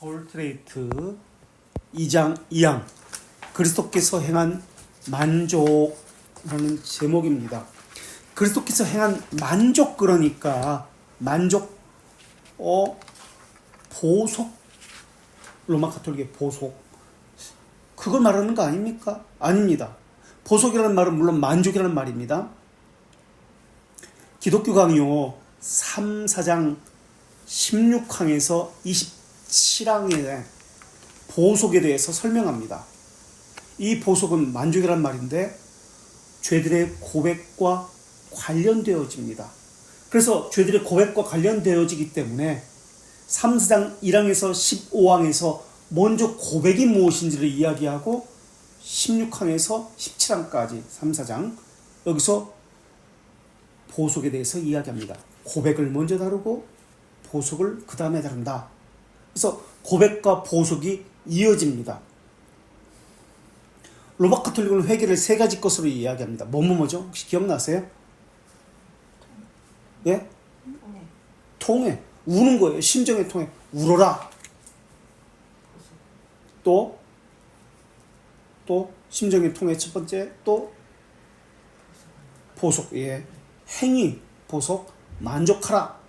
돌트레이트 2장 2항 그리스도께서 행한 만족이라는 제목입니다. 그리스도께서 행한 만족, 그러니까 만족, 보속, 로마 가톨릭의 보속, 그걸 말하는 거 아닙니까? 아닙니다. 보속이라는 말은 물론 만족이라는 말입니다. 기독교 강요 3, 4장 16항에서 27항에 보속에 대해서 설명합니다. 이 보속은 만족이란 말인데 죄들의 고백과 관련되어집니다. 그래서 죄들의 고백과 관련되어지기 때문에 3, 4장 1항에서 15항에서 먼저 고백이 무엇인지를 이야기하고 16항에서 17항까지 3, 4장 여기서 보속에 대해서 이야기합니다. 고백을 먼저 다루고 보속을 그 다음에 다룬다. 그래서 고백과 보속이 이어집니다. 로마 가톨릭은 회개를 세 가지 것으로 이야기합니다. 뭐죠? 혹시 기억나세요? 예? 통해. 우는 거예요. 심정의 통해. 울어라. 또 심정의 통해 첫 번째, 또 보속. 예. 행위, 보속, 만족하라.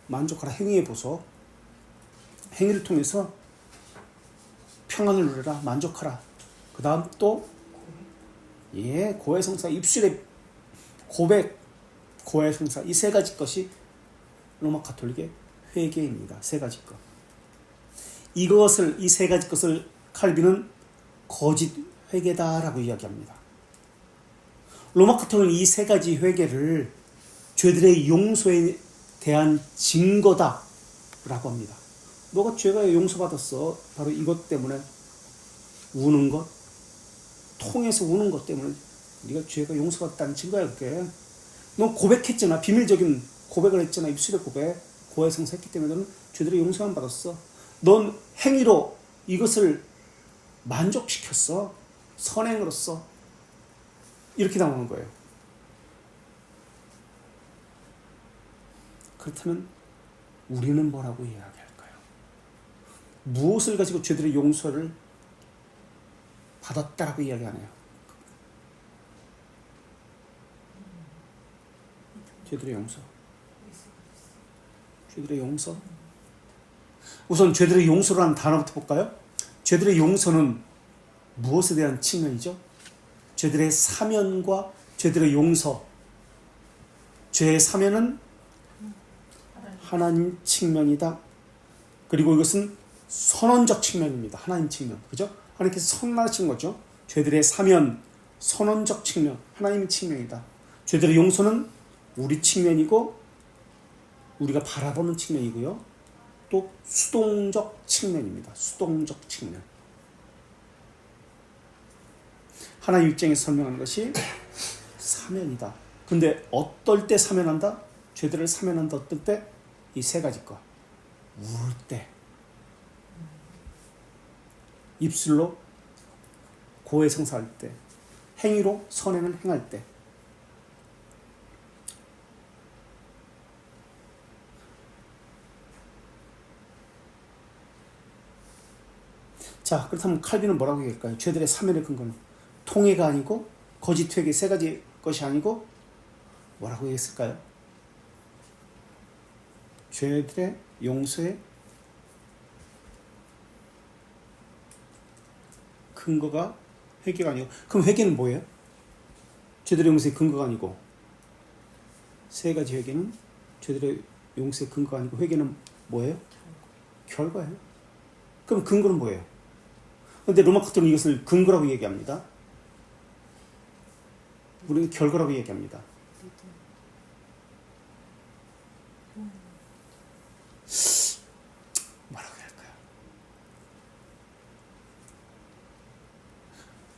만족하라. 행위의 보속. 행위를 통해서 평안을 누려라. 만족하라. 그 다음 또 고해성사, 입술의 고백, 고해성사, 이 세 가지 것이 로마 가톨릭의 회개입니다. 세 가지 것. 이 세 가지 것을 칼빈은 거짓 회개다라고 이야기합니다. 로마 가톨릭은 이 세 가지 회개를 죄들의 용서에 대한 증거다라고 합니다. 너가 죄가 용서받았어. 바로 이것 때문에 우는 것, 통해서 우는 것 때문에 네가 죄가 용서받았다는 증거야. 그게 너 고백했잖아. 비밀적인 고백을 했잖아. 입술의 고백, 고해성사했기 때문에 너는 죄들의 용서만 받았어. 넌 행위로 이것을 만족시켰어. 선행으로써 이렇게 나오는 거예요. 그렇다면 우리는 뭐라고 이야기할까요? 무엇을 가지고 죄들의 용서를 받았다라고 이야기하나요? 죄들의 용서. 죄들의 용서. 우선 죄들의 용서라는 단어부터 볼까요? 죄들의 용서는 무엇에 대한 측면이죠? 죄들의 사면과 죄들의 용서. 죄의 사면은 하나님 측면이다. 그리고 이것은 선언적 측면입니다. 하나님 측면. 그죠? 하나님께서 선언하신 거죠. 죄들의 사면, 선언적 측면, 하나님 측면이다. 죄들의 용서는 우리 측면이고 우리가 바라보는 측면이고요. 또 수동적 측면입니다. 수동적 측면. 하나님 입장에서 설명하는 것이 사면이다. 근데 어떨 때 사면한다? 죄들을 사면한다. 어떨 때? 이 세 가지 것. 울 때. 입술로 고해성사할 때. 행위로 선행을 행할 때. 자, 그렇다면 칼빈은 뭐라고 얘기할까요? 죄들의 사면의 근거는 통해가 아니고 거짓 회개 세 가지 것이 아니고 뭐라고 얘기했을까요? 죄들의 용서의 근거가 회개가 아니고, 그럼 회개는 뭐예요? 죄들의 용서의 근거가 아니고 세 가지 회개는 죄들의 용서의 근거가 아니고 회개는 뭐예요? 결과예요. 그럼 근거는 뭐예요? 그런데 로마 가톨릭은 이것을 근거라고 얘기합니다. 우리는 결과라고 얘기합니다. 뭐라고 해야 할까요?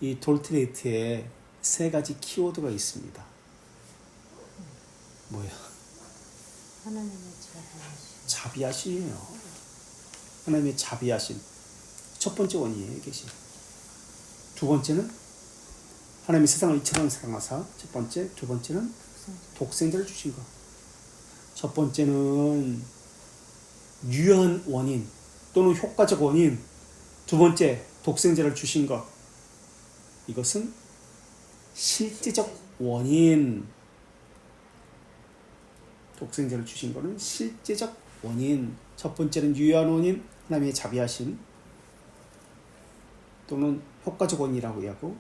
이 돌트레이트에 세 가지 키워드가 있습니다. 뭐야? 하나님의 자비하심. 자비하심이에요. 하나님의 자비하심. 첫 번째 원인이에요, 계시. 두 번째는 하나님이 세상을 이처럼 사랑하사. 첫 번째, 두 번째는 독생자를 주신 것. 첫 번째는 유효한 원인 또는 효과적 원인, 두 번째 독생자를 주신 것, 이것은 실제적 원인. 독생자를 주신 것은 실제적 원인. 첫 번째는 유효한 원인, 하나님의 자비하심 또는 효과적 원인이라고 하고,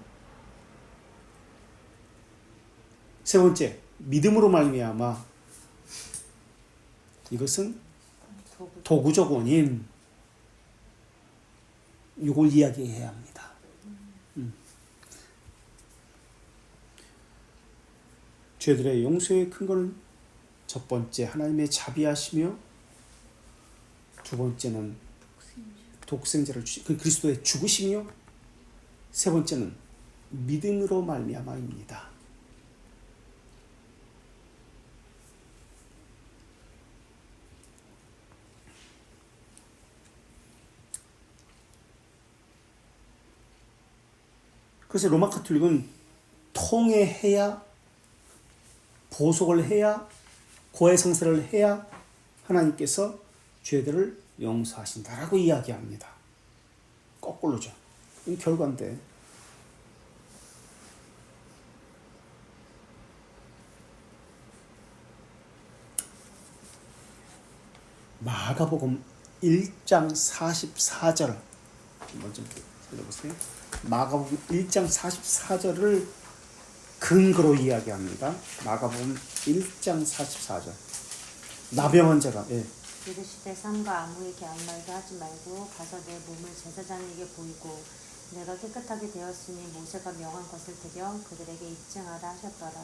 세 번째 믿음으로 말미암아, 이것은 도구적 원인. 이걸 이야기해야 합니다. 죄들의 용서의 근거는 첫 번째 하나님의 자비하시며, 두 번째는 독생자를 주신 그리스도의 죽으심이요, 세 번째는 믿음으로 말미암아입니다. 그래서 로마 가톨릭은 통회해야, 보속을 해야, 고해성사를 해야 하나님께서 죄들을 용서하신다라고 이야기합니다. 거꾸로죠. 이 결과인데. 마가복음 1장 44절 한번 좀 읽어보세요. 마가복음 1장 44절을 근거로 이야기합니다. 마가복음 1장 44절. 나병한 자가 이르시되 삼가 아무에게 아무 말도 하지 말고 가서 내 몸을 제사장에게 보이고 내가 깨끗하게 되었으니 모세가 명한 것을 드려 그들에게 입증하라 하셨더라.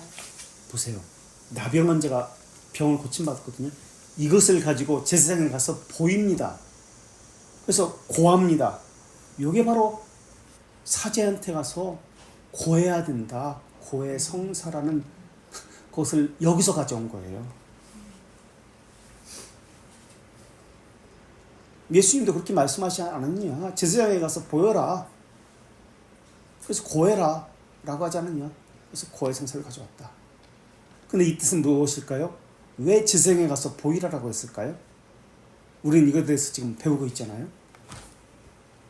보세요. 나병한 자가 병을 고침받았거든요. 이것을 가지고 제사장에 가서 보입니다. 그래서 고합니다. 이게 바로 사제한테 가서 고해야 된다. 고해 성사라는 것을 여기서 가져온 거예요. 예수님도 그렇게 말씀하시지 않았느냐. 제사장에 가서 보여라. 그래서 고해라 라고 하지 않았냐. 그래서 고해 성사를 가져왔다. 근데 이 뜻은 무엇일까요? 왜 제사장에 가서 보이라라고 했을까요? 우리는 이거에 대해서 지금 배우고 있잖아요.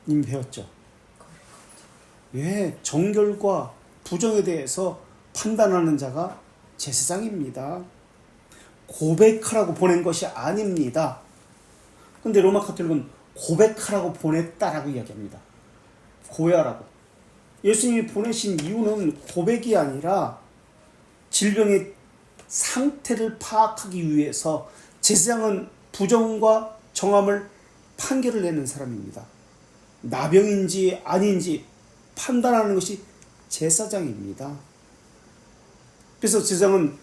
이미 배웠죠. 왜? 정결과 부정에 대해서 판단하는 자가 제사장입니다. 고백하라고 보낸 것이 아닙니다. 근데 로마 가톨릭은 고백하라고 보냈다라고 이야기합니다. 고해하라고. 예수님이 보내신 이유는 고백이 아니라 질병의 상태를 파악하기 위해서. 제사장은 부정과 정함을 판결을 내는 사람입니다. 나병인지 아닌지 판단하는 것이 제사장입니다. 그래서 제사장은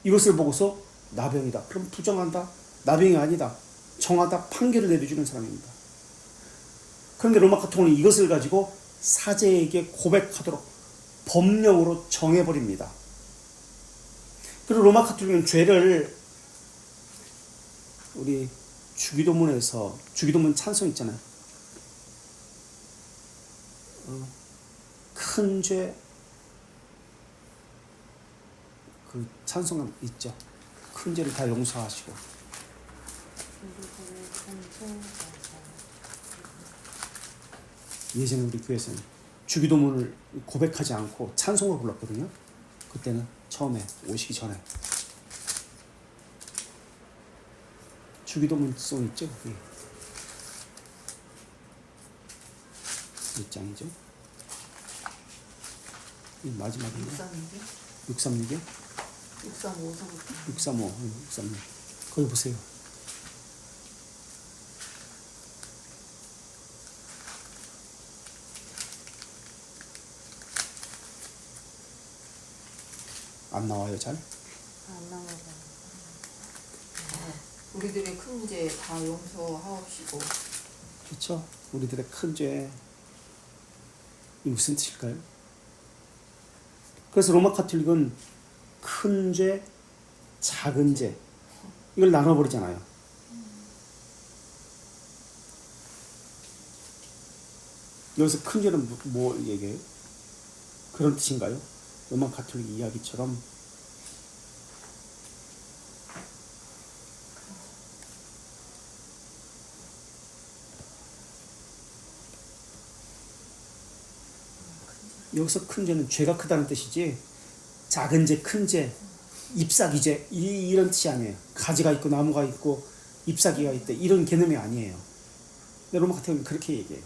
이것을 보고서 나병이다, 그럼 부정한다, 나병이 아니다, 정하다, 판결을 내려주는 사람입니다. 그런데 로마 가톨릭은 이것을 가지고 사제에게 고백하도록 법령으로 정해버립니다. 그리고 로마 가톨릭은 죄를, 우리 주기도문에서 주기도문 찬송 있잖아요. 큰 죄, 그 찬송 있죠. 큰 죄를 다 용서하시고. 예전에 우리 교회에서는 주기도문을 고백하지 않고 찬송을 불렀거든요. 그때는 처음에 오시기 전에. 주기도문 송 있죠? 거기. 1장이죠. 이 마지막인가? 636이요? 635. 거기 보세요. 안 나와요, 잘? 안 나오고. 우리들의 큰 죄 다 용서하옵시고. 그렇죠. 우리들의 큰 죄. 이 무슨 뜻일까요? 그래서 로마 가톨릭은 큰 죄, 작은 죄, 이걸 나눠버리잖아요. 여기서 큰 죄는 뭐 얘기해요? 그런 뜻인가요? 로마 가톨릭 이야기처럼. 여기서 큰 죄는 죄가 크다는 뜻이지 작은 죄, 큰 죄, 잎사귀 죄 이런 뜻이 아니에요. 가지가 있고 나무가 있고 잎사귀가 있다 이런 개념이 아니에요. 근데 로마 같은 경우는 그렇게 얘기해요.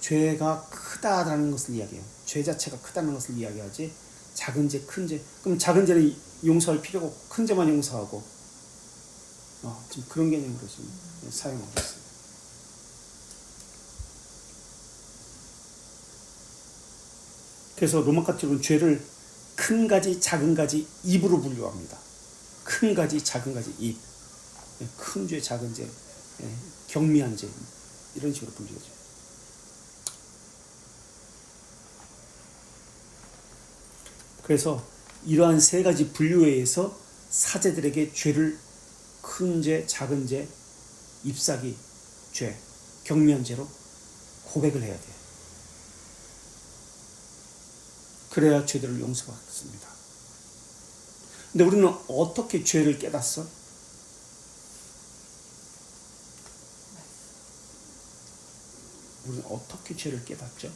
죄가 크다라는 것을 이야기해요. 죄 자체가 크다는 것을 이야기하지 작은 죄, 큰 죄. 그럼 작은 죄는 용서할 필요가 없고 큰 죄만 용서하고 지금 그런 개념으로 지금 사용하고 있어요. 그래서 로마 카톨릭은 죄를 큰 가지, 작은 가지, 입으로 분류합니다. 큰 가지, 작은 가지, 입. 큰 죄, 작은 죄, 경미한 죄 이런 식으로 분류하죠. 그래서 이러한 세 가지 분류에 의해서 사제들에게 죄를 큰 죄, 작은 죄, 잎사귀 죄, 경미한 죄로 고백을 해야 돼요. 그래야 죄들을 용서받습니다. 근데 우리는 어떻게 죄를 깨닫어? 우리는 어떻게 죄를 깨닫죠?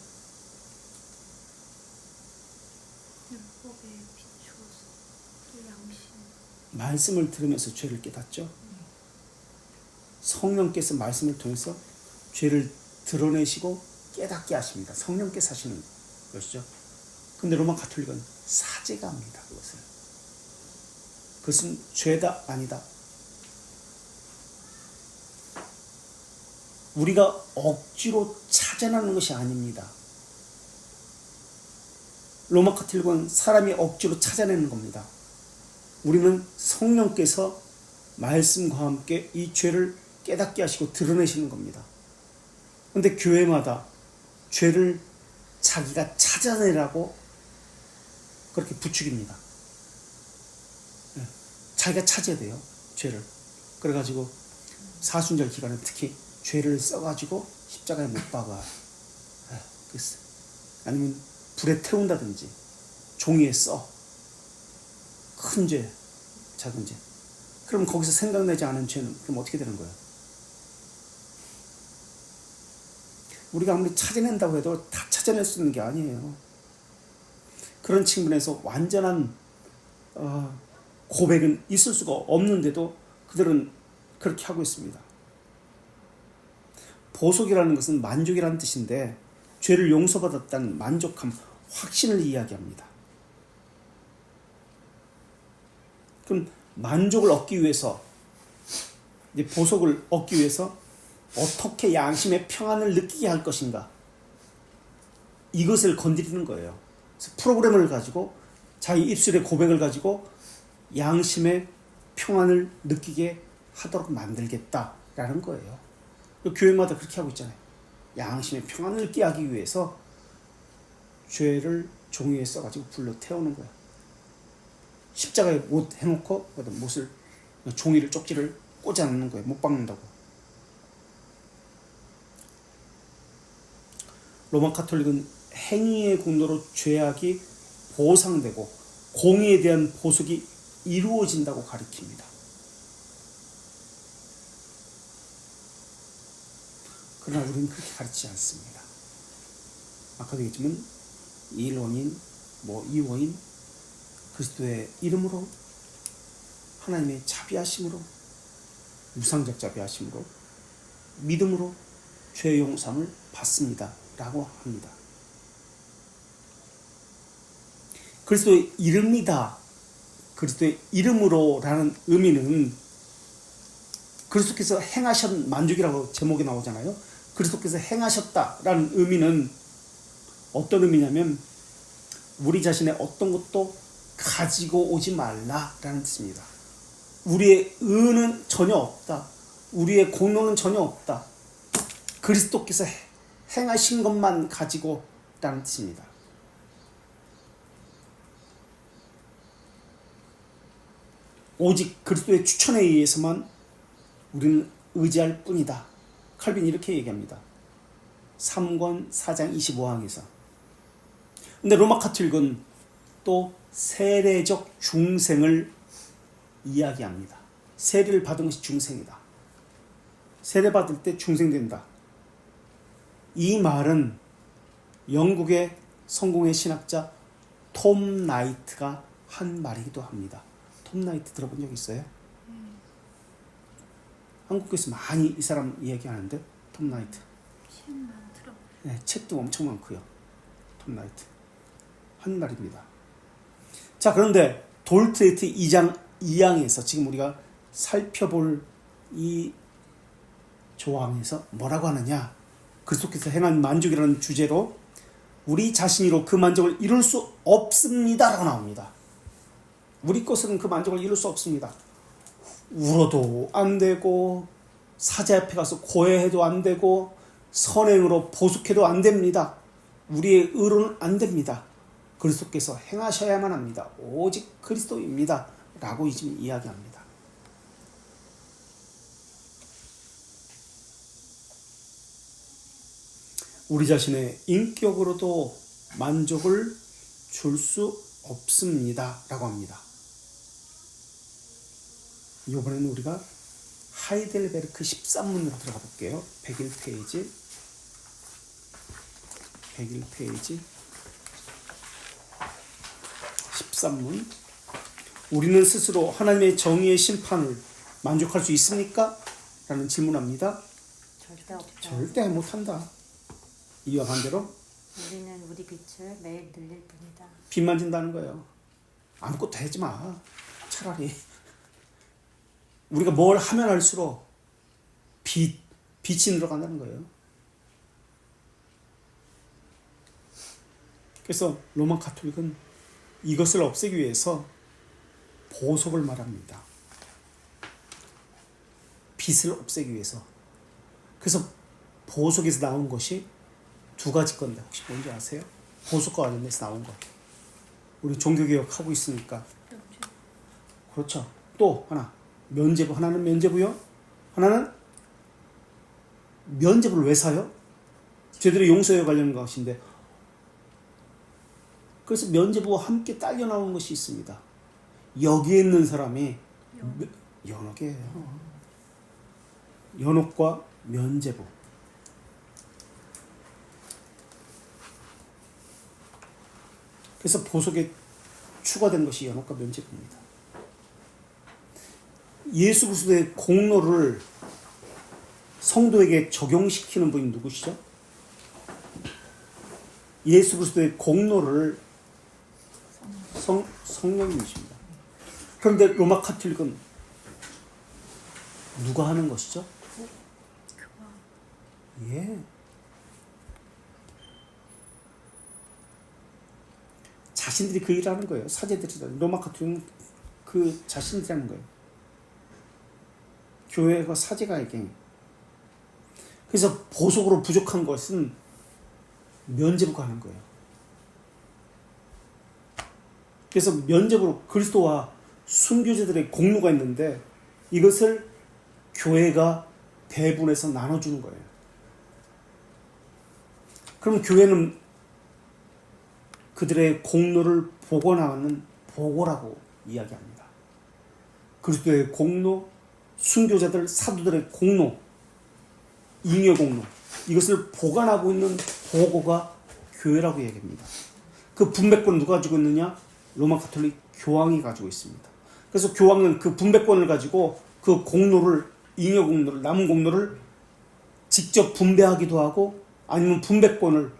율법에 비추어서 또 양심. 말씀을 들으면서 죄를 깨닫죠. 성령께서 말씀을 통해서 죄를 드러내시고 깨닫게 하십니다. 성령께서 하시는 것이죠. 근데 로마 가톨릭은 사제가 합니다. 그것을. 그것은 죄다 아니다. 우리가 억지로 찾아내는 것이 아닙니다. 로마 가톨릭은 사람이 억지로 찾아내는 겁니다. 우리는 성령께서 말씀과 함께 이 죄를 깨닫게 하시고 드러내시는 겁니다. 그런데 교회마다 죄를 자기가 찾아내라고 그렇게 부추깁니다. 자기가 찾아야 돼요. 죄를. 그래가지고 사순절 기간에 특히 죄를 써가지고 십자가에 못 박아. 아니면 불에 태운다든지 종이에 써. 큰 죄, 작은 죄. 그럼 거기서 생각나지 않은 죄는 그럼 어떻게 되는 거예요? 우리가 아무리 찾아낸다고 해도 다 찾아낼 수 있는 게 아니에요. 그런 측면에서 완전한 고백은 있을 수가 없는데도 그들은 그렇게 하고 있습니다. 보속이라는 것은 만족이라는 뜻인데 죄를 용서받았다는 만족함, 확신을 이야기합니다. 그럼 만족을 얻기 위해서, 이제 보속을 얻기 위해서 어떻게 양심의 평안을 느끼게 할 것인가, 이것을 건드리는 거예요. 그래서 프로그램을 가지고 자기 입술의 고백을 가지고 양심의 평안을 느끼게 하도록 만들겠다라는 거예요. 교회마다 그렇게 하고 있잖아요. 양심의 평안을 느끼게 하기 위해서 죄를 종이에 써가지고 불로 태우는 거야. 십자가에 못 해놓고 못을 종이를 쪽지를 꽂아 놓는 거예요. 못 박는다고. 로마 카톨릭은 행위의 공로로 죄악이 보상되고 공의에 대한 보석이 이루어진다고 가르칩니다. 그러나 우리는 그렇게 가르치지 않습니다. 아까도 얘기했지만 1원인, 2원인 그리스도의 이름으로 하나님의 자비하심으로 무상적 자비하심으로 믿음으로 죄 용서함을 받습니다 라고 합니다. 그리스도의 이름이다, 그리스도의 이름으로 라는 의미는 그리스도께서 행하신 만족이라고 제목이 나오잖아요. 그리스도께서 행하셨다라는 의미는 어떤 의미냐면 우리 자신의 어떤 것도 가지고 오지 말라라는 뜻입니다. 우리의 의는 전혀 없다. 우리의 공로는 전혀 없다. 그리스도께서 행하신 것만 가지고 라는 뜻입니다. 오직 그리스도의 추천에 의해서만 우리는 의지할 뿐이다. 칼빈이 이렇게 얘기합니다. 3권 4장 25항에서. 근데 로마 카톨릭은 또 세례적 중생을 이야기합니다. 세례를 받은 것이 중생이다. 세례 받을 때 중생된다. 이 말은 영국의 성공의 신학자 톰 나이트가 한 말이기도 합니다. 톰 나이트 들어본 적 있어요? 한국에서 많이 이 사람 이야기하는데 톰 나이트. 책 많더라고요. 네, 책도 엄청 많고요. 톰 나이트 한 말입니다. 자, 그런데 돌트레이트 2장 2항에서 지금 우리가 살펴볼 이 조항에서 뭐라고 하느냐, 그리스도께서 행한 만족이라는 주제로 우리 자신으로 그 만족을 이룰 수 없습니다 라고 나옵니다. 우리 것으로는 그 만족을 이룰 수 없습니다. 울어도 안 되고 사제 앞에 가서 고해해도 안 되고 선행으로 보숙해도 안 됩니다. 우리의 의로는 안 됩니다. 그리스도께서 행하셔야만 합니다. 오직 그리스도입니다 라고 지금 이야기합니다. 우리 자신의 인격으로도 만족을 줄 수 없습니다 라고 합니다. 이번에는 우리가 하이델베르크 13문으로 들어가 볼게요. 101페이지 13문. 우리는 스스로 하나님의 정의의 심판을 만족할 수 있습니까? 라는 질문합니다. 절대 없다. 절대 못한다. 이와 반대로 우리는 우리 빛을 매일 늘릴 뿐이다. 빛만 진다는 거예요. 아무것도 하지 마. 차라리 우리가 뭘 하면 할수록 빛이 늘어간다는 거예요. 그래서 로마 가톨릭은 이것을 없애기 위해서 보석을 말합니다. 빛을 없애기 위해서. 그래서 보석에서 나온 것이 두 가지 건데 혹시 뭔지 아세요? 보석과 관련해서 나온 것. 우리 종교개혁하고 있으니까. 그렇죠. 또 하나 면죄부. 하나는 면죄부요. 하나는 면죄부를 왜 사요? 죄들의 용서에 관련된 것인데, 그래서 면죄부와 함께 딸려 나오는 것이 있습니다. 여기에 있는 사람이 연옥이에요. 연옥과 면죄부. 그래서 보석에 추가된 것이 연옥과 면죄부입니다. 예수 그리스도의 공로를 성도에게 적용시키는 분이 누구시죠? 예수 그리스도의 공로를 성령님이십니다. 그런데 로마 카톨릭은 누가 하는 것이죠? 예. 자신들이 그 일을 하는 거예요. 사제들이. 로마 카톨릭은 그 자신들이 하는 거예요. 교회가 사제가 이게. 그래서 보석으로 부족한 것은 면죄부가 하는 거예요. 그래서 면죄부로 그리스도와 순교자들의 공로가 있는데 이것을 교회가 배분해서 나눠주는 거예요. 그럼 교회는 그들의 공로를 보고 나가는 보고라고 이야기합니다. 그리스도의 공로, 순교자들, 사도들의 공로, 잉여 공로, 이것을 보관하고 있는 보고가 교회라고 얘기합니다. 그 분배권을 누가 가지고 있느냐? 로마 가톨릭 교황이 가지고 있습니다. 그래서 교황은 그 분배권을 가지고 그 공로를, 잉여 공로를, 남은 공로를 직접 분배하기도 하고, 아니면 분배권을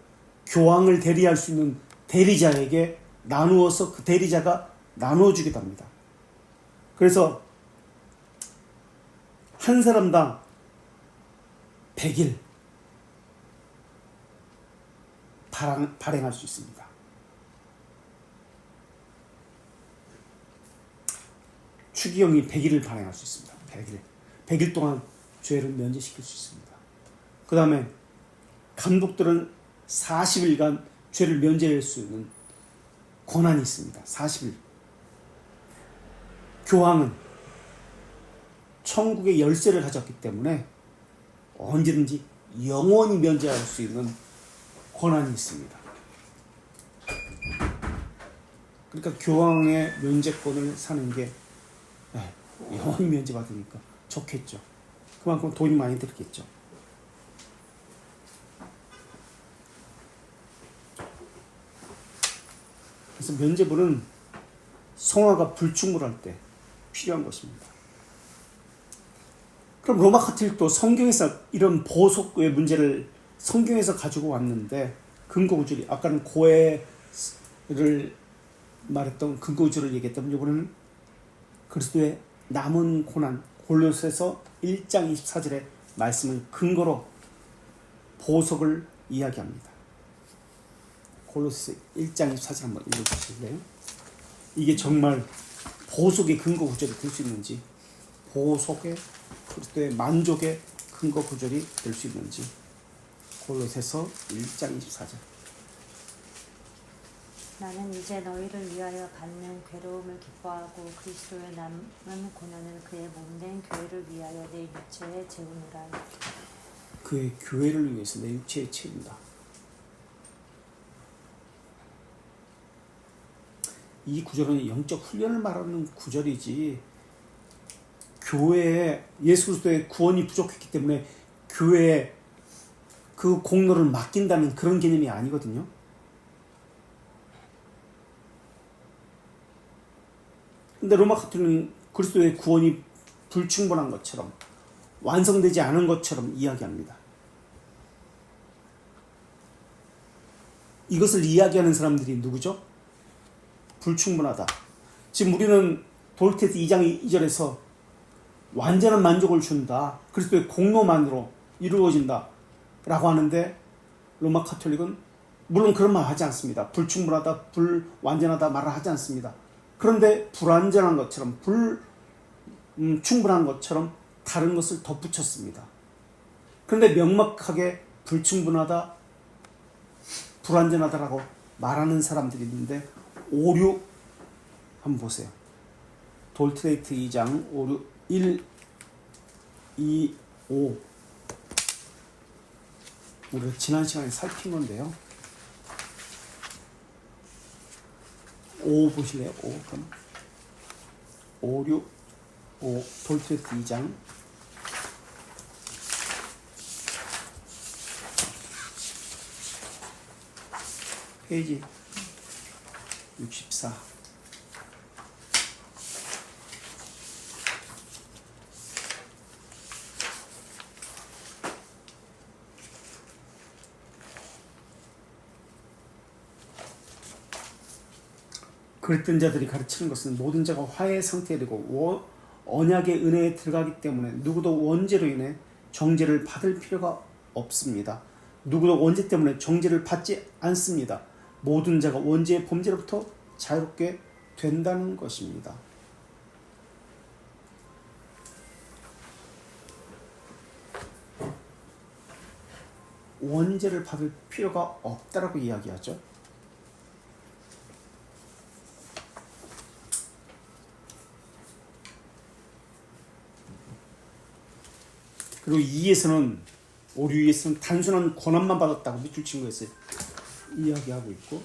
교황을 대리할 수 있는 대리자에게 나누어서 그 대리자가 나누어주기도 합니다. 그래서 한 사람당 100일 발행할 수 있습니다. 추기경이 100일을 발행할 수 있습니다. 100일 동안 죄를 면제시킬 수 있습니다. 그 다음에 감독들은 40일간 죄를 면제할 수 있는 권한이 있습니다. 40일. 교황은 천국의 열쇠를 가졌기 때문에 언제든지 영원히 면제할 수 있는 권한이 있습니다. 그러니까 교황의 면제권을 사는 게 영원히 면제받으니까 좋겠죠. 그만큼 돈이 많이 들겠죠. 그래서 면죄부는 성화가 불충분할 때 필요한 것입니다. 그럼 로마 카톨릭도 성경에서 이런 보속의 문제를 성경에서 가지고 왔는데 근거 구절이 아까는 고해를 말했던 근거 구절을 얘기했다면 이번에는 그리스도의 남은 고난 골로새서 1장 24절의 말씀을 근거로 보속을 이야기합니다. 골로새 1장 24절 한번 읽어주실래요? 이게 정말 보속의 근거 구절이 될 수 있는지, 보속의 그리스도의 만족의 근거 구절이 될 수 있는지. 골로새서 1장 24절. 나는 이제 너희를 위하여 받는 괴로움을 기뻐하고 그리스도의 남은 고난을 그의 몸된 교회를 위하여 내 육체에 재우노라. 그의 교회를 위해서 내 육체에 채운다. 이 구절은 영적 훈련을 말하는 구절이지 교회에 예수 그리스도의 구원이 부족했기 때문에 교회에 그 공로를 맡긴다는 그런 개념이 아니거든요. 근데 로마 카톨릭은 그리스도의 구원이 불충분한 것처럼 완성되지 않은 것처럼 이야기합니다. 이것을 이야기하는 사람들이 누구죠? 불충분하다. 지금 우리는 돌테스 2장 2절에서 완전한 만족을 준다. 그리스도의 공로만으로 이루어진다. 라고 하는데 로마 카톨릭은 물론 그런 말 하지 않습니다. 불충분하다, 불완전하다 말을 하지 않습니다. 그런데 불완전한 것처럼 충분한 것처럼 다른 것을 덧붙였습니다. 그런데 명확하게 불충분하다, 불완전하다라고 말하는 사람들이 있는데 5, 6 한번 보세요. 돌트레이트 2장 5, 6, 1, 2, 5 우리가 지난 시간에 살핀 건데요. 5 보실래요? 5 그럼 5, 6, 5 돌트레이트 2장 페이지 64. 그랬던 자들이 가르치는 것은 모든 자가 화해의 상태에 되고 언약의 은혜에 들어가기 때문에 누구도 원죄로 인해 정죄를 받을 필요가 없습니다. 누구도 원죄 때문에 정죄를 받지 않습니다. 모든 자가 원죄의 범죄로부터 자유롭게 된다는 것입니다. 원죄를 받을 필요가 없다라고 이야기하죠. 그리고 2에서는 오류 2에서는 단순한 권한만 받았다고 밑줄 친 거에서 이야기하고 있고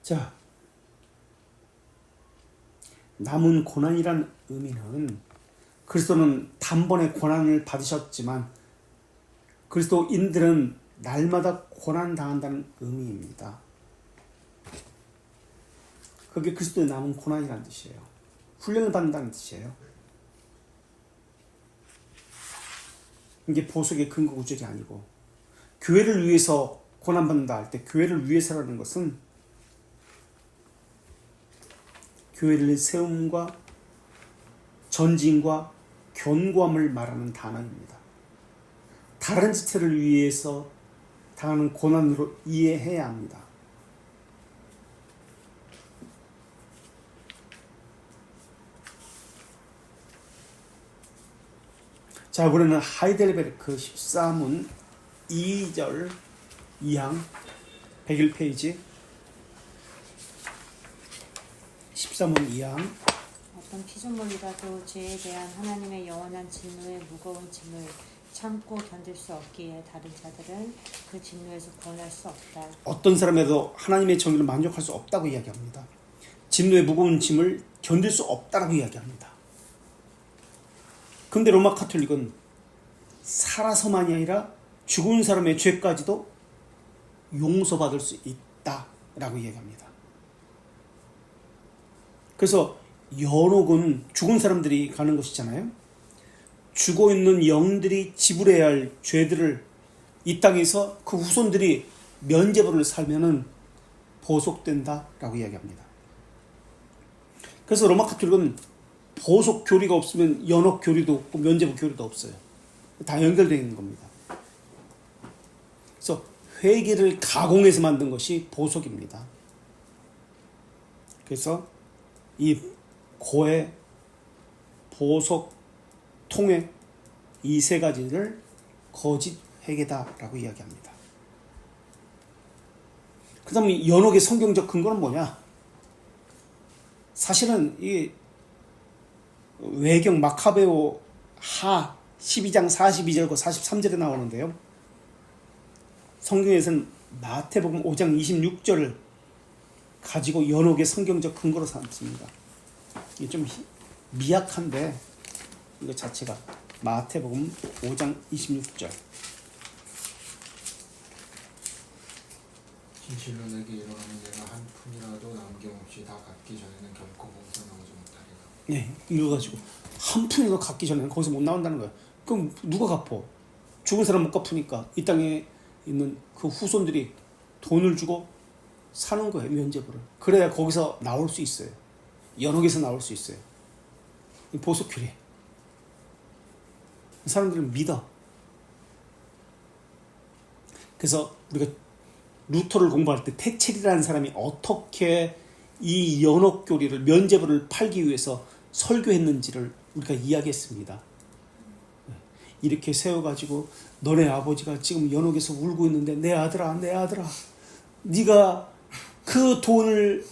자, 남은 고난이란 의미는 그리스도는 단번에 고난을 받으셨지만 그리스도인들은 날마다 고난당한다는 의미입니다. 그게 그리스도의 남은 고난이라는 뜻이에요. 훈련을 받는다는 뜻이에요. 이게 보석의 근거 구절이 아니고 교회를 위해서 고난받는다 할 때 교회를 위해서라는 것은 교회를 세움과 전진과 견고함을 말하는 단어입니다. 다른 지체를 위해서 당하는 고난으로 이해해야 합니다. 자, 이번에는 하이델베르크 14문 2절 2항 101페이지 14문 2항 어떤 피조물이라도 죄에 대한 하나님의 영원한 진노의 무거운 짐을 참고 견딜 수 없기에 다른 자들은 그 진노에서 구원할 수 없다. 어떤 사람에도 하나님의 정의를 만족할 수 없다고 이야기합니다. 진노의 무거운 짐을 견딜 수 없다라고 이야기합니다. 근데 로마 카톨릭은 살아서만이 아니라 죽은 사람의 죄까지도 용서받을 수 있다라고 이야기합니다. 그래서 연옥은 죽은 사람들이 가는 것이잖아요. 죽어있는 영들이 지불해야 할 죄들을 이 땅에서 그 후손들이 면죄부를 살면은 보속된다라고 이야기합니다. 그래서 로마 카톨릭은 보속 교리가 없으면 연옥 교리도 없고 면죄부 교리도 없어요. 다 연결되어 있는 겁니다. 그래서 회개를 가공해서 만든 것이 보속입니다. 그래서 이 고해, 보속, 통회 이 세 가지를 거짓 회개다라고 이야기합니다. 그 다음에 연옥의 성경적 근거는 뭐냐? 사실은 이 외경 마카베오 하 12장 42절과 43절에 나오는데요. 성경에서는 마태복음 5장 26절을 가지고 연옥의 성경적 근거로 삼습니다. 이게 좀 미약한데 이거 자체가 마태복음 5장 26절. 진실로 내게 이르노니 내가 한 푼이라도 남김없이 다 갚기 전에는 결코 거기서 나오지 못하리라. 네, 이래가지고 한 푼이라도 갚기 전에는 거기서 못 나온다는 거예요. 그럼 누가 갚어? 죽은 사람 못 갚으니까 이 땅에 있는 그 후손들이 돈을 주고 사는 거예요, 면죄부를. 그래야 거기서 나올 수 있어요. 연옥에서 나올 수 있어요. 보석교리. 사람들은 믿어. 그래서 우리가 루터를 공부할 때 테첼이라는 사람이 어떻게 이 연옥교리를 면죄부를 팔기 위해서 설교했는지를 우리가 이야기했습니다. 이렇게 세워가지고 너네 아버지가 지금 연옥에서 울고 있는데 내 아들아 네가 그 돈을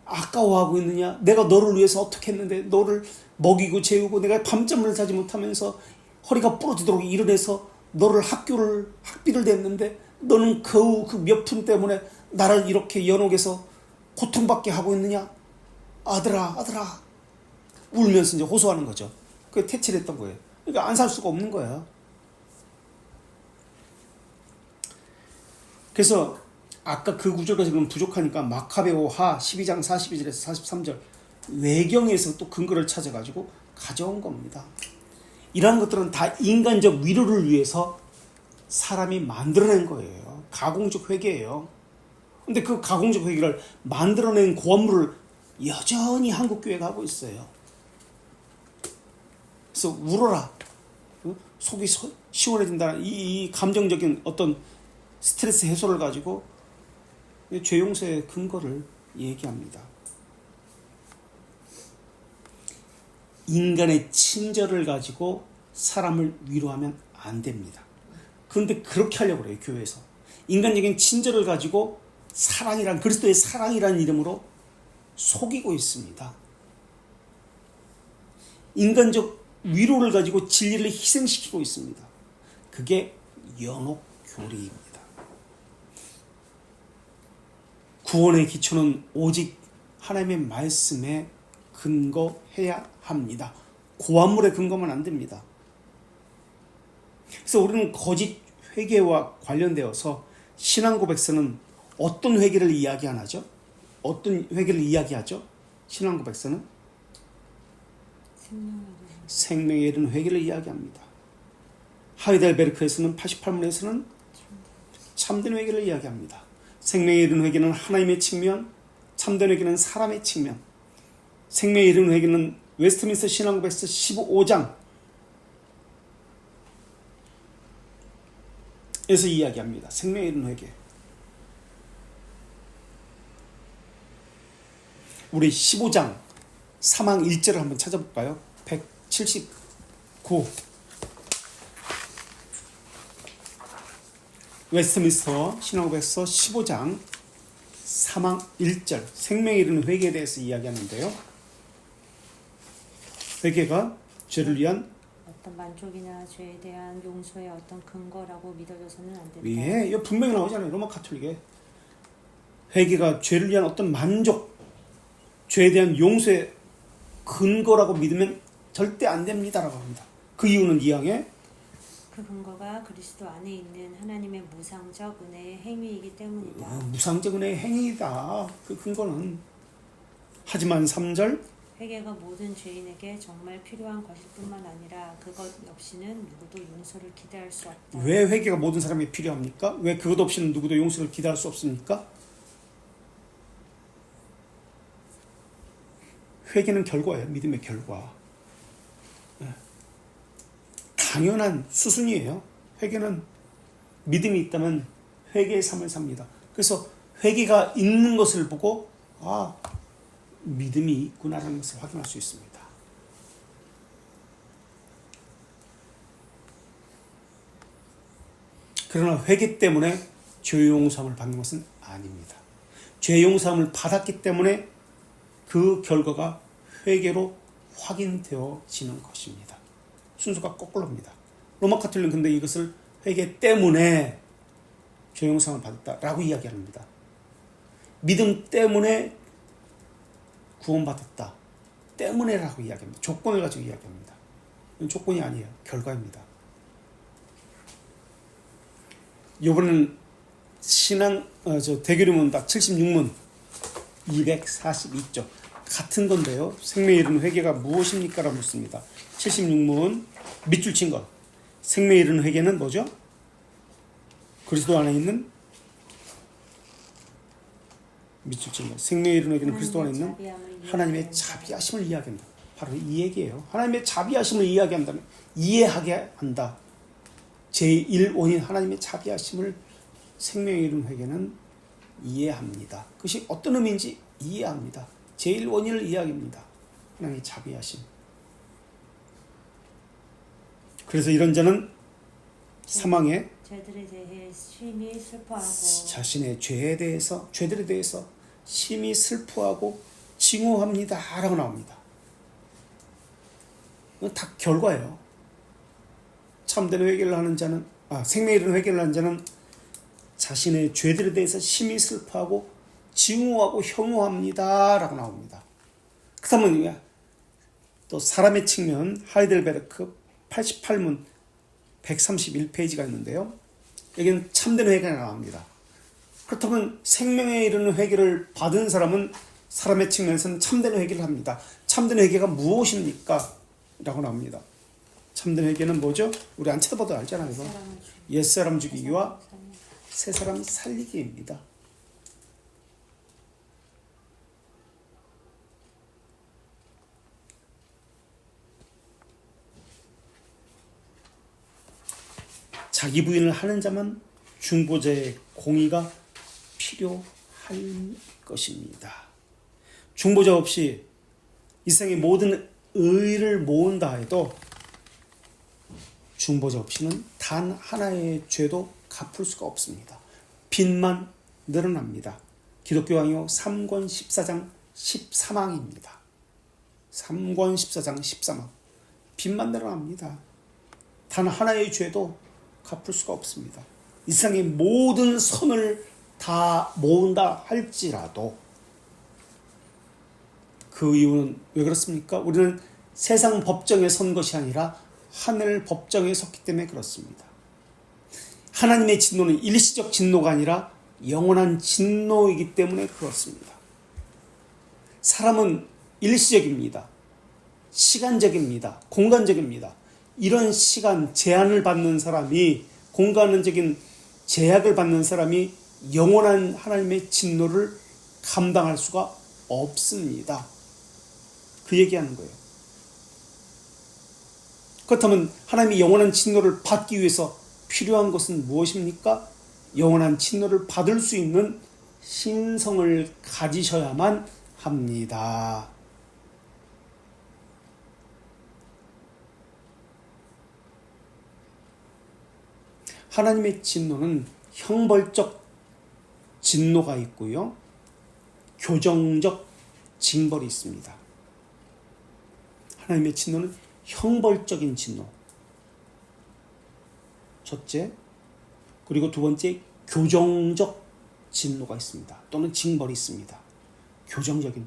아까워하고 있느냐? 내가 너를 위해서 어떻게 했는데 너를 먹이고 재우고 내가 밤잠을 자지 못하면서 허리가 부러지도록 일을 해서 너를 학비를 냈는데 너는 겨우 그 몇 푼 때문에 나를 이렇게 연옥에서 고통받게 하고 있느냐? 아들아 울면서 이제 호소하는 거죠. 그게 퇴치했던 거예요. 그러니까 안 살 수가 없는 거야. 그래서 아까 그 구절과 지금 부족하니까 마카베오 하 12장 42절에서 43절 외경에서 또 근거를 찾아가지고 가져온 겁니다. 이러한 것들은 다 인간적 위로를 위해서 사람이 만들어낸 거예요. 가공적 회개예요. 근데 그 가공적 회개를 만들어낸 고안물을 여전히 한국교회가 하고 있어요. 그래서 울어라. 속이 시원해진다는 이 감정적인 어떤 스트레스 해소를 가지고 죄 용서의 근거를 얘기합니다. 인간의 친절을 가지고 사람을 위로하면 안 됩니다. 그런데 그렇게 하려고 그래요, 교회에서. 인간적인 친절을 가지고 사랑이란, 그리스도의 사랑이라는 이름으로 속이고 있습니다. 인간적 위로를 가지고 진리를 희생시키고 있습니다. 그게 연옥교리입니다. 구원의 기초는 오직 하나님의 말씀에 근거해야 합니다. 고안물에 근거만 안 됩니다. 그래서 우리는 거짓 회개와 관련되어서 신앙고백서는 어떤 회개를 이야기하죠? 어떤 회개를 이야기하죠? 신앙고백서는 생명에 이르는 회개를 이야기합니다. 하이델베르크에서는 88문에서는 참된 회개를 이야기합니다. 생명에 이르는 회개는 하나님의 측면, 참된 회개는 사람의 측면. 생명에 이르는 회개는 웨스트민스터 신앙고백서 15장 에서 이야기합니다. 생명에 이르는 회개. 우리 15장 사망 1절을 한번 찾아볼까요? 179 웨스트민스터 신앙고백서 15장 사망 1절 생명에 이르는 회개에 대해서 이야기하는데요. 회개가 죄를 위한 어떤 만족이나 죄에 대한 용서의 어떤 근거라고 믿어져서는 안 된다. 예, 이거 분명히 나오잖아요. 로마 가톨릭에. 회개가 죄를 위한 어떤 만족, 죄에 대한 용서의 근거라고 믿으면 절대 안 됩니다라고 합니다. 그 이유는 2항에 그 근거가 그리스도 안에 있는 하나님의 무상적 은혜의 행위이기 때문이다. 무상적 은혜의 행위이다. 그 근거는. 하지만 3절 회개가 모든 죄인에게 정말 필요한 것일 뿐만 아니라 그것 없이는 누구도 용서를 기대할 수 없다. 왜 회개가 모든 사람에게 필요합니까? 왜 그것 없이는 누구도 용서를 기대할 수 없습니까? 회개는 결과예요. 믿음의 결과. 당연한 수순이에요. 회개는 믿음이 있다면 회개의 삶을 삽니다. 그래서 회개가 있는 것을 보고 믿음이 있구나라는 것을 확인할 수 있습니다. 그러나 회개 때문에 죄 용서함을 받는 것은 아닙니다. 죄 용서함을 받았기 때문에 그 결과가 회개로 확인되어지는 것입니다. 순서가 거꾸로입니다. 로마 가톨릭은 근데 이것을 회개 때문에 죄 용서함을 받았다라고 이야기합니다. 믿음 때문에 구원받았다 때문에라고 이야기합니다. 조건을 가지고 이야기합니다. 이건 조건이 아니에요. 결과입니다. 이번에는 대교리문답 76문 242쪽 같은 건데요. 생명에 이르는 회개가 무엇입니까? 라고 묻습니다. 76문 밑줄 친 것. 생명에 이르는 회개는 뭐죠? 그리스도 안에 있는 밑줄 친 것. 생명에 이르는 회개는 그리스도 안에 있는 하나님의 자비하심을 이야기한다. 바로 이 얘기예요. 하나님의 자비하심을 이야기한다면 이해하게 한다. 제1원인 하나님의 자비하심을 생명에 이르는 회개는 이해합니다. 그것이 어떤 의미인지 이해합니다. 제1원인을 이야기합니다. 하나님의 자비하심. 그래서 이런 자는 사망에 죄들에 대해 심히 슬퍼하고 자신의 죄들에 대해서 심히 슬퍼하고 징후합니다 라고 나옵니다. 이건 다 결과예요. 참된 회개를 하는 자는 생명에 이르는 회개를 하는 자는 자신의 죄들에 대해서 심히 슬퍼하고 징후하고 혐오합니다 라고 나옵니다. 그 다음은 또 사람의 측면 하이델베르크 88문 131페이지가 있는데요. 여기는 참된 회개가 나옵니다. 그렇다면 생명에 이르는 회개를 받은 사람은 사람의 측면에서는 참된 회개를 합니다. 참된 회개가 무엇입니까? 라고 나옵니다. 참된 회개는 뭐죠? 우리 안 쳐다봐도 알잖아요. 이거. 옛사람 죽이기와 새사람 살리기입니다. 자기 부인을 하는 자만 중보자의 공의가 필요할 것입니다. 중보자 없이 이 세상의 모든 의를 모은다 해도 중보자 없이는 단 하나의 죄도 갚을 수가 없습니다. 빚만 늘어납니다. 기독교 강요 3권 14장 13항입니다. 3권 14장 13항. 빚만 늘어납니다. 단 하나의 죄도 갚을 수가 없습니다. 이 세상의 모든 선을 다 모은다 할지라도 그 이유는 왜 그렇습니까? 우리는 세상 법정에 선 것이 아니라 하늘 법정에 섰기 때문에 그렇습니다. 하나님의 진노는 일시적 진노가 아니라 영원한 진노이기 때문에 그렇습니다. 사람은 일시적입니다. 시간적입니다. 공간적입니다. 이런 시간 제한을 받는 사람이, 공간적인 제약을 받는 사람이 영원한 하나님의 진노를 감당할 수가 없습니다. 그 얘기하는 거예요. 그렇다면 하나님이 영원한 진노를 받기 위해서 필요한 것은 무엇입니까? 영원한 진노를 받을 수 있는 신성을 가지셔야만 합니다. 하나님의 진노는 형벌적 진노가 있고요. 교정적 징벌이 있습니다. 하나님의 진노는 형벌적인 진노, 첫째. 그리고 두 번째, 교정적 진노가 있습니다. 또는 징벌이 있습니다. 교정적인.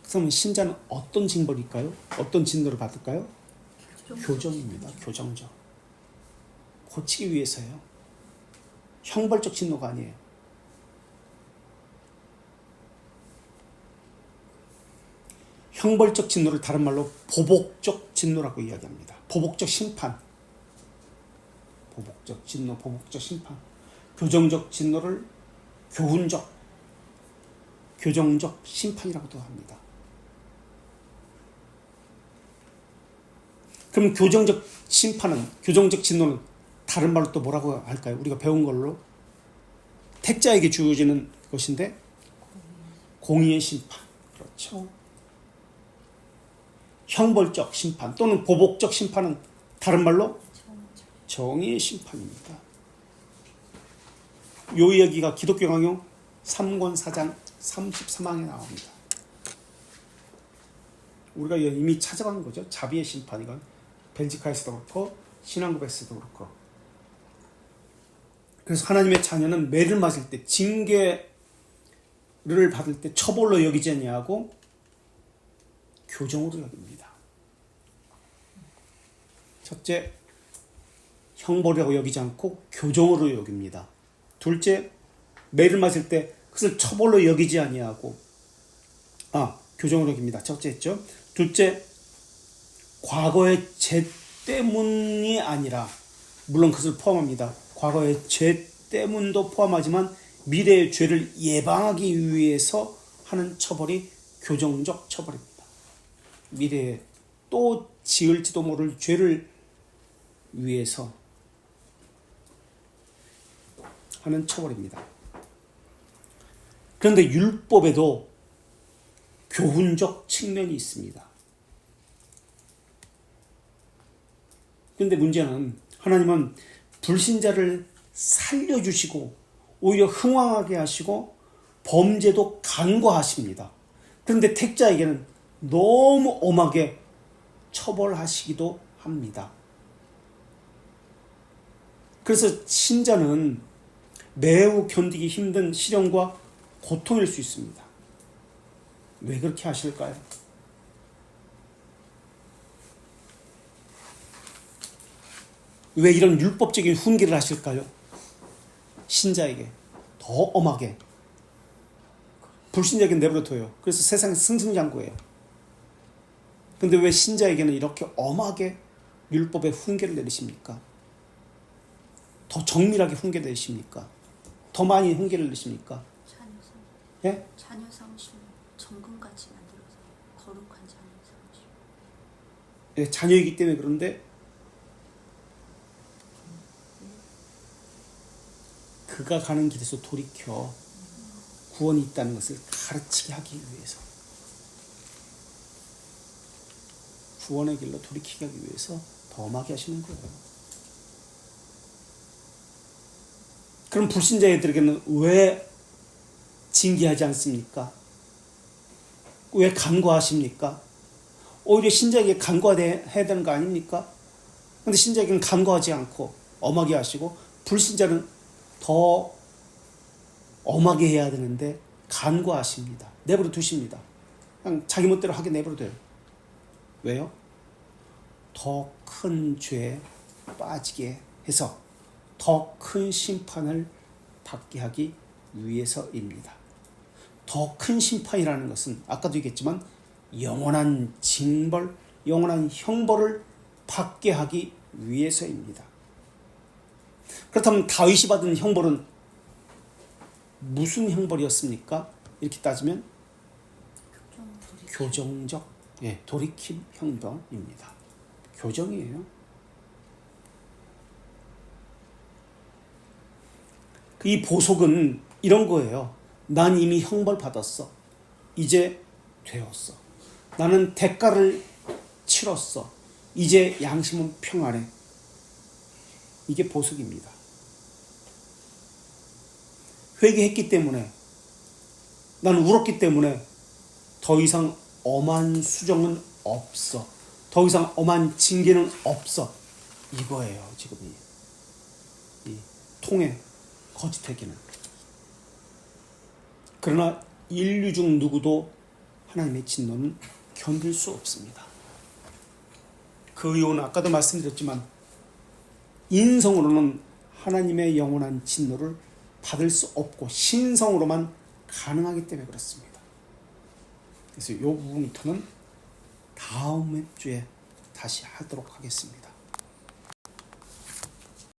그러면 신자는 어떤 징벌일까요? 어떤 진노를 받을까요? 교정입니다. 교정적. 고치기 위해서요. 형벌적 진노가 아니에요. 형벌적 진노를 다른 말로 보복적 진노라고 이야기합니다. 보복적 심판. 보복적 진노, 보복적 심판. 교정적 진노를 교훈적, 교정적 심판이라고도 합니다. 그럼 교정적 심판은, 교정적 진노는 다른 말로 또 뭐라고 할까요? 우리가 배운 걸로 택자에게 주어지는 것인데 공의의 심판. 그렇죠. 형벌적 심판 또는 보복적 심판은 다른 말로 정의의 심판입니다. 요 이야기가 기독교 강요 3권 4장 33항에 나옵니다. 우리가 이미 찾아간 거죠. 자비의 심판. 이건 벨지카에서도 그렇고 신앙고백에서도 그렇고. 그래서 하나님의 자녀는 매를 맞을 때, 징계를 받을 때 처벌로 여기지 아니하고 교정으로 여깁니다. 첫째, 형벌이라고 여기지 않고 교정으로 여깁니다. 둘째, 매를 맞을 때 그것을 처벌로 여기지 아니하고 교정으로 여깁니다. 첫째 했죠. 둘째, 과거의 죄 때문이 아니라, 물론 그것을 포함합니다. 과거의 죄 때문도 포함하지만 미래의 죄를 예방하기 위해서 하는 처벌이 교정적 처벌입니다. 미래에 또 지을지도 모를 죄를 위해서 하는 처벌입니다. 그런데 율법에도 교훈적 측면이 있습니다. 그런데 문제는 하나님은 불신자를 살려주시고 오히려 흥왕하게 하시고 범죄도 간과하십니다. 그런데 택자에게는 너무 엄하게 처벌하시기도 합니다. 그래서 신자는 매우 견디기 힘든 시련과 고통일 수 있습니다. 왜 그렇게 하실까요? 왜 이런 율법적인 훈계를 하실까요? 신자에게 더 엄하게. 불신자에게는 내버려둬요. 그래서 세상에 승승장구해요. 근데 왜 신자에게는 이렇게 엄하게 율법의 훈계를 내리십니까? 더 정밀하게 훈계 내리십니까? 더 많이 훈계를 내리십니까? 자녀 삼. 예? 자녀 삼으시면 정금같이 만들어서 거룩한 자녀 삼으시면. 예, 자녀이기 때문에. 그런데 그가 가는 길에서 돌이켜 구원이 있다는 것을 가르치게 하기 위해서, 구원의 길로 돌이키게 하기 위해서 더 엄하게 하시는 거예요. 그럼 불신자애들에게는 왜 징계하지 않습니까? 왜 간과하십니까? 오히려 신자에게 간과해야 되는 거 아닙니까? 근데 신자에게는 간과하지 않고 엄하게 하시고, 불신자는 더 엄하게 해야 되는데 간과하십니다. 내버려 두십니다. 그냥 자기 멋대로 하게 내버려 둬요. 왜요? 더 큰 죄에 빠지게 해서 더 큰 심판을 받게 하기 위해서입니다. 더 큰 심판이라는 것은 아까도 얘기했지만 영원한 징벌, 영원한 형벌을 받게 하기 위해서입니다. 그렇다면 다윗이 받은 형벌은 무슨 형벌이었습니까? 이렇게 따지면 교정적, 돌이킴 형벌입니다. 교정이에요. 이 보석은 이런 거예요. 난 이미 형벌 받았어. 이제 되었어. 나는 대가를 치렀어. 이제 양심은 평안해. 이게 보석입니다. 회개했기 때문에, 나는 울었기 때문에 더 이상 엄한 수정은 없어. 더 이상 엄한 징계는 없어. 이거예요. 지금 이 통의 거짓 회개는. 그러나 인류 중 누구도 하나님의 진노는 견딜 수 없습니다. 그 이유는 아까도 말씀드렸지만 인성으로는 하나님의 영원한 진노를 받을 수 없고 신성으로만 가능하기 때문에 그렇습니다. 그래서 이 부분부터는 다음 주에 다시 하도록 하겠습니다.